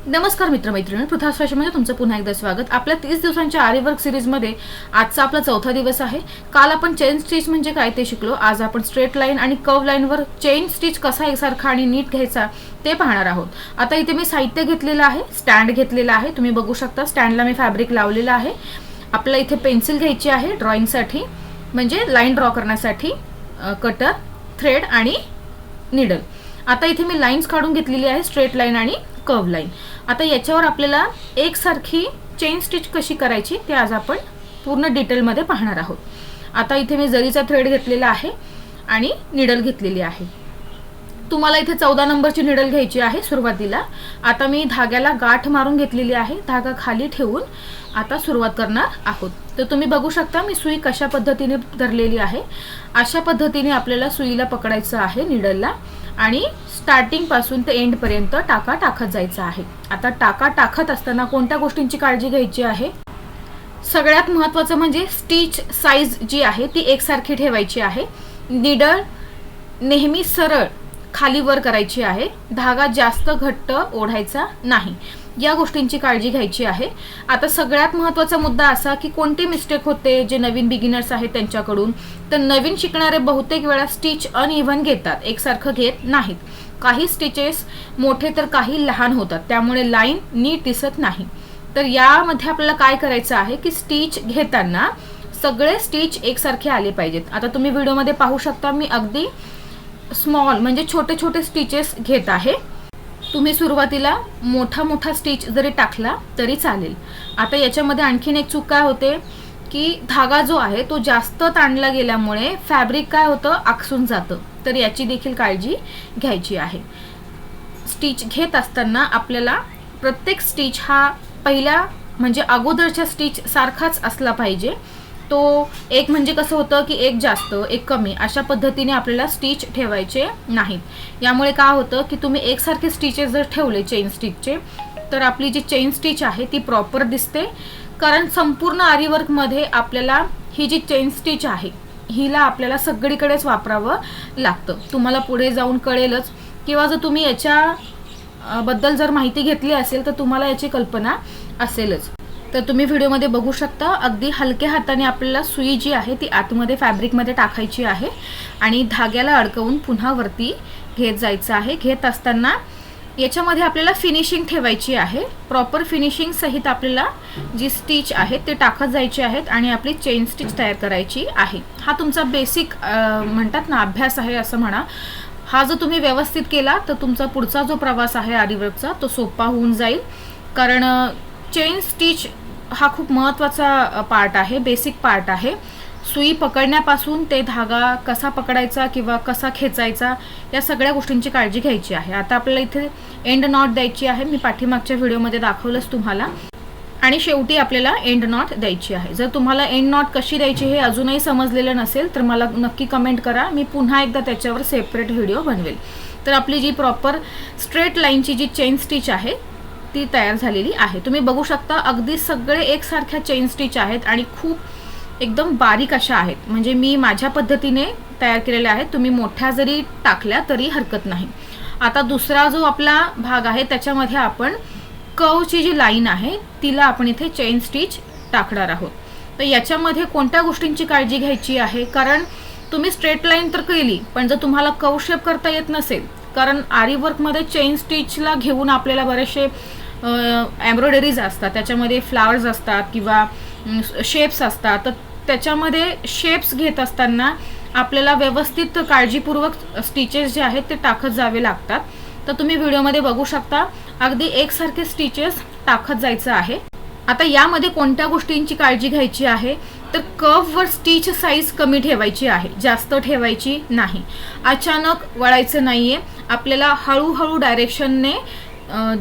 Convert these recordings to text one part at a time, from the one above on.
नमस्कार मित्रमैत्रिणी, पृथ्वीराज फॅशनमध्ये तुमचं पुन्हा एकदा स्वागत। आपल्या 30 दिवसांच्या आरी वर्क सीरीजमध्ये आजचा आपला चौथा दिवस आहे। काल आपण चेन स्टिच म्हणजे काय ते शिकलो। आज आपण स्ट्रेट लाईन आणि कर्व लाईनवर चेन स्टिच कसा एकसारखा आणि नीट घ्यायचा ते पाहणार आहोत। आता इथे मी साहित्य घेतलेलं आहे, स्टँड घेतलेला आहे, तुम्ही बघू शकता। स्टँडला मी फॅब्रिक लावलेलं आहे। आपल्याला इथे पेन्सिल घ्यायची आहे ड्रॉइंगसाठी, म्हणजे लाईन ड्रॉ करण्यासाठी, कटर, थ्रेड आणि नीडल। आता इथे मी लाईन्स काढून घेतलेली आहे, स्ट्रेट लाईन आणि कर्व लाईन। आता याच्यावर आपल्याला एकसारखी चेन स्टिच कशी करायची ते आज आपण पूर्ण डिटेलमध्ये पाहणार आहोत। आता इथे मी जरीचा थ्रेड घेतलेला आहे आणि नीडल घेतलेली आहे। तुम्हाला इथे 14 नंबरची नीडल घ्यायची आहे सुरुवातीला। आता मी धाग्याला गाठ मारून घेतलेली आहे, धागा खाली ठेवून आता सुरुवात करणार आहोत। तर तुम्ही बघू शकता मी सुई कशा पद्धतीने धरलेली आहे। अशा पद्धतीने आपल्याला सुईला पकडायचं आहे नीडलला आणि स्टार्टिंग पासून ते एंड पर्यंत टाका टाकत जायचा आहे। आता टाका टाकत असताना कोणत्या गोष्टींची काळजी घ्यायची आहे? सगळ्यात महत्त्वाचं म्हणजे स्टिच साइज जी आहे ती एकसारखी ठेवायची आहे। नीडल नेहमी सरळ खाली वर करायची आहे, धागा जास्त घट्ट ओढायचा नाही, या गोष्टींची काळजी घ्यायची आहे। आता सगळ्यात महत्त्वाचा मुद्दा असा की कोणती मिस्टेक होते जे नवीन बिगिनर्स आहेत त्यांच्याकडून, तर नवीन शिकणारे बहुतेक वेळा स्टिच अनइव्हन घेतात, एकसारखं घेत नाहीत। काही स्टिचेस मोठे तर काही लहान होतात, त्यामुळे लाईन नीट दिसत नाही। तर यामध्ये आपल्याला काय करायचं आहे की स्टिच घेताना सगळे स्टिच एकसारखे आले पाहिजेत। आता तुम्ही व्हिडिओमध्ये पाहू शकता मी अगदी स्मॉल म्हणजे छोटे छोटे स्टिचेस घेत आहे। तुम्ही सुरुवातीला मोठा मोठा स्टिच जरी टाकला तरी चालेल। आता याच्यामध्ये आणखीन एक चूक काय होते की धागा जो आहे तो जास्त ताणला गेल्यामुळे फॅब्रिक काय होतं, आकसून जातं। तर याची देखील काळजी घ्यायची आहे। स्टिच घेत असताना आपल्याला प्रत्येक स्टिच हा पहिल्या म्हणजे अगोदरच्या स्टिच सारखाच असला पाहिजे। तो एक म्हणजे कसं होतं की एक जास्त एक कमी अशा पद्धतीने आपल्याला स्टिच ठेवायचे नाहीत। यामुळे काय होतं की तुम्ही एकसारखे स्टिचेस जर ठेवले चेन स्टिचचे तर आपली जी चेन स्टिच आहे ती प्रॉपर दिसते। कारण संपूर्ण आरी वर्कमध्ये आपल्याला ही जी चेन स्टिच आहे हिला आपल्याला सगळीकडेच वापरावं लागतं। तुम्हाला पुढे जाऊन कळेलच, किंवा जर तुम्ही याच्या बद्दल जर माहिती घेतली असेल तर तुम्हाला याची कल्पना असेलच। तर तुम्ही व्हिडिओमध्ये बघू शकता अगदी हलक्या हाताने आपल्याला सुई जी आहे ती आतमध्ये फॅब्रिकमध्ये टाकायची आहे आणि धाग्याला अडकवून पुन्हा वरती घेत जायचं आहे। घेत असताना याच्यामध्ये आपल्याला फिनिशिंग ठेवायची आहे। प्रॉपर फिनिशिंग सहित आपल्याला जी स्टिच आहे ते टाकत जायची आहेत आणि आपली चेन स्टिच तयार करायची आहे। हा तुमचा बेसिक म्हणतात ना अभ्यास आहे असं म्हणा। हा जर तुम्ही व्यवस्थित केला तर तुमचा पुढचा जो प्रवास आहे आरी वर्कचा तो सोपा होऊन जाईल। कारण चेन स्टिच हा खूप महत्त्वाचा पार्ट आहे, बेसिक पार्ट आहे। सुई पकडण्यापासून ते धागा कसा पकडायचा किंवा कसा खेचायचा या सगळ्या गोष्टींची काळजी घ्यायची आहे। आता आपल्याला इथे एंड नॉट द्यायची आहे, मी पाठीमागच्या व्हिडिओमध्ये दाखवलंच तुम्हाला। आणि शेवटी आपल्याला एंड नॉट द्यायची आहे। जर तुम्हाला एंड नॉट कशी द्यायची हे अजूनही समजलेलं नसेल तर मला नक्की कमेंट करा, मी पुन्हा एकदा त्याच्यावर सेपरेट व्हिडिओ बनवेल। तर आपली जी प्रॉपर स्ट्रेट लाईनची जी चेन स्टिच आहे ती तयार झालेली आहे। तुम्ही बघू शकता अगदी सगळे एकसारख्या चेन स्टिच आहेत आणि खूप एकदम बारीक अशा आहेत, म्हणजे मी माझ्या पद्धतीने तयार केलेल्या आहेत। तुम्ही मोठ्या जरी टाकल्या तरी हरकत नाही। आता दुसरा जो आपला भाग आहे त्याच्यामध्ये आपण कर्वची जी लाईन आहे तिला आपण इथे चेन स्टिच टाकणार आहोत। तर याच्यामध्ये कोणत्या गोष्टींची काळजी घ्यायची आहे? कारण तुम्ही स्ट्रेट लाईन तर केली पण जर तुम्हाला कर्व शेप करता येत नसेल, कारण आरी वर्कमध्ये चेन स्टिचला घेऊन आपल्याला बरेचसे एम्ब्रॉयडरीज असतात, त्याच्यामध्ये फ्लावर्स असतात किंवा शेप्स असतात। तर त्याच्यामध्ये शेप्स घेत असताना आपल्याला व्यवस्थित काळजीपूर्वक स्टिचेस जे आहेत ते टाकत जावे लागतात। तर तुम्ही व्हिडिओमध्ये बघू शकता अगदी एकसारखे स्टिचेस टाकत जायचं आहे। आता यामध्ये कोणत्या गोष्टींची काळजी घ्यायची आहे तर कर्ववर स्टिच साईज कमी ठेवायची आहे, जास्त ठेवायची नाही। अचानक वळायचं नाहीये, आपल्याला हळूहळू डायरेक्शनने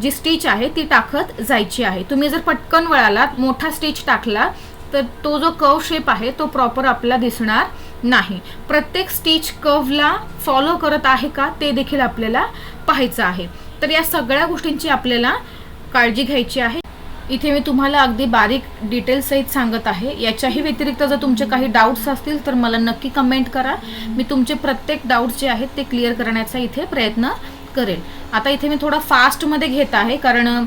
जी स्टिच आहे ती टाकत जायची आहे। तुम्ही जर पटकन वळालात, मोठा स्टिच टाकला तर तो जो कर्व शेप आहे तो प्रॉपर आपल्याला दिसणार नाही। प्रत्येक स्टिच कर्वला फॉलो करत आहे का ते देखील आपल्याला पाहायचं आहे। तर या सगळ्या गोष्टींची आपल्याला काळजी घ्यायची आहे। इथे मी तुम्हाला अगदी बारीक डिटेल सहित सांगत आहे। याच्याही व्यतिरिक्त जर तुमचे काही डाउट्स असतील तर मला नक्की कमेंट करा, मी तुमचे प्रत्येक डाउट्स जे आहेत ते क्लिअर करण्याचा इथे प्रयत्न करेल। आता इथे मी थोडा फास्ट मध्ये घेत आहे कारण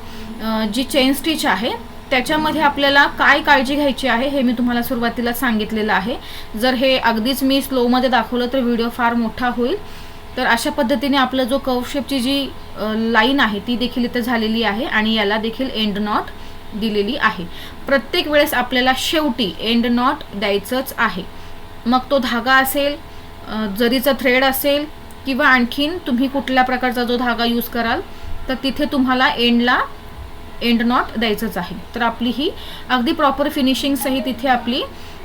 जी चेन स्टिच आहे त्याच्यामध्ये आपल्याला काय काळजी घ्यायची आहे हे मी तुम्हाला सुरुवातीला सांगितलेलं आहे. जर हे अगदीच मी स्लोमध्ये दाखवलं तर व्हिडिओ फार मोठा होईल. तर अशा पद्धतीने आपलं जो कर्व शेपची जी लाईन आहे ती देखील इथे झालेली आहे आणि याला देखील एंड नॉट दिलेली आहे. प्रत्येक वेळेस आपल्याला शेवटी एंड नॉट द्यायचंच आहे. मग तो धागा असेल, जरीचा थ्रेड असेल किंवा आणखीन तुम्ही कुठल्या प्रकारचा जो धागा यूज कराल तर तिथे तुम्हाला एंडला एंड नॉट द्यायचंच आहे. तर आपली ही अगदी प्रॉपर फिनिशिंग सहित इथे आपली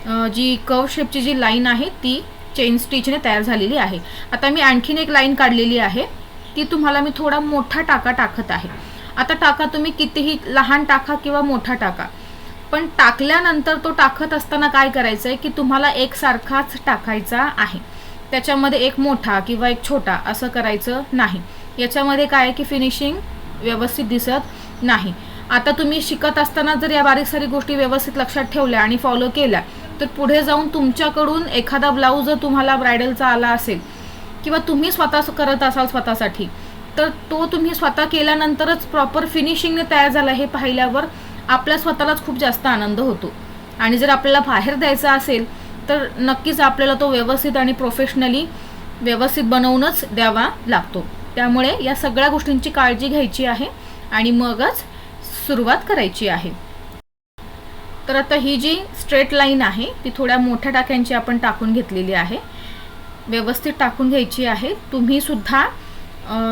जी कर्व शेपची जी लाईन आहे ती चेन स्टिचने तयार झालेली आहे. आता मी आणखीन एक लाईन काढलेली आहे, ती तुम्हाला मी थोडा मोठा टाका टाकत आहे. आता टाका तुम्ही कितीही लहान टाका किंवा मोठा टाका, पण टाकल्यानंतर तो टाकत असताना काय करायचं आहे की तुम्हाला एकसारखाच टाकायचा आहे. त्याच्यामध्ये एक मोठा किंवा एक छोटा असं करायचं नाही. याच्यामध्ये काय आहे की फिनिशिंग व्यवस्थित दिसत नाही. आता तुम्ही शिकत असताना जर या बारीक सारी गोष्टी व्यवस्थित लक्षात ठेवल्या आणि फॉलो केल्या तर पुढे जाऊन तुमच्याकडून एखादा ब्लाऊज जर तुम्हाला ब्रायडलचा आला असेल किंवा तुम्ही स्वतः करत असाल स्वतःसाठी, तर तो तुम्ही स्वतः केल्यानंतरच प्रॉपर फिनिशिंगने तयार झाला हे पाहिल्यावर आपल्या स्वतःलाच खूप जास्त आनंद होतो. आणि जर आपल्याला बाहेर द्यायचा असेल तर नक्कीच आपल्याला तो व्यवस्थित आणि प्रोफेशनली व्यवस्थित बनवूनच द्यावा लागतो. त्यामुळे या सगळ्या गोष्टींची काळजी घ्यायची आहे आणि मगच सुरुवात करायची आहे. तर आता ही जी स्ट्रेट लाईन आहे ती थोड्या मोठ्या टाक्यांची आपण टाकून घेतलेली आहे. व्यवस्थित टाकून घ्यायची आहे. तुम्ही सुद्धा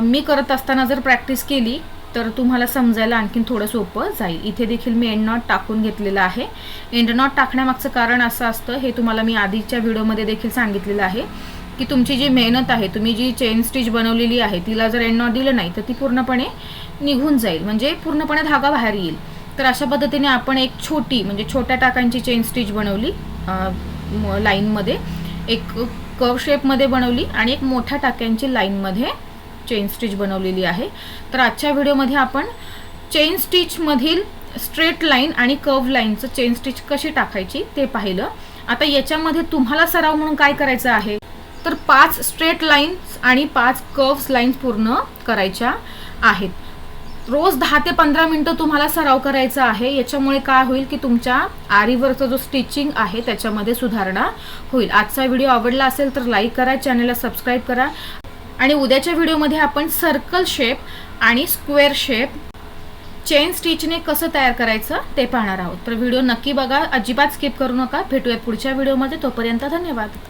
मी करत असताना जर प्रॅक्टिस केली तर तुम्हाला समजायला आणखीन थोडं सोपं जाईल. इथे देखील मी एंड नॉट टाकून घेतलेला आहे. एंड नॉट टाकण्यामागचं कारण असं असतं, हे तुम्हाला मी आधीच्या व्हिडिओमध्ये देखील सांगितलेलं आहे की तुमची जी मेहनत आहे, तुम्ही जी चेन स्टिच बनवलेली आहे तिला जर एंड नॉट दिलं नाही तर ती पूर्णपणे निघून जाईल, म्हणजे पूर्णपणे धागा बाहेर येईल. तर अशा पद्धतीने आपण एक छोटी म्हणजे छोट्या टाकांची चेन स्टिच बनवली, लाईनमध्ये एक कर्व शेपमध्ये बनवली आणि एक मोठ्या टाक्यांची लाईनमध्ये चेन स्टिच बनवलेली आहे. तर आजच्या व्हिडिओमध्ये आपण चेन स्टिचमधील स्ट्रेट लाईन आणि कर्व लाईनचं चेन स्टिच कशी टाकायची ते पाहिलं. आता याच्यामध्ये तुम्हाला सराव म्हणून काय करायचं आहे तर 5 स्ट्रेट लाईन्स आणि 5 कर्व्स लाईन्स पूर्ण करायच्या आहेत. रोज 10 ते 15 मिनिटं तुम्हाला सराव करायचा आहे. याच्यामुळे काय होईल की तुमच्या आरीवरचा जो स्टिचिंग आहे त्याच्यामध्ये सुधारणा होईल. आजचा व्हिडिओ आवडला असेल तर लाईक करा, चॅनलला सबस्क्राईब करा आणि उद्याच्या व्हिडिओमध्ये आपण सर्कल शेप आणि स्क्वेअर शेप चेन स्टिचने कसं तयार करायचं ते पाहणार आहोत. तर व्हिडिओ नक्की बघा, अजिबात स्किप करू नका. भेटूयात पुढच्या व्हिडिओमध्ये. तोपर्यंत धन्यवाद.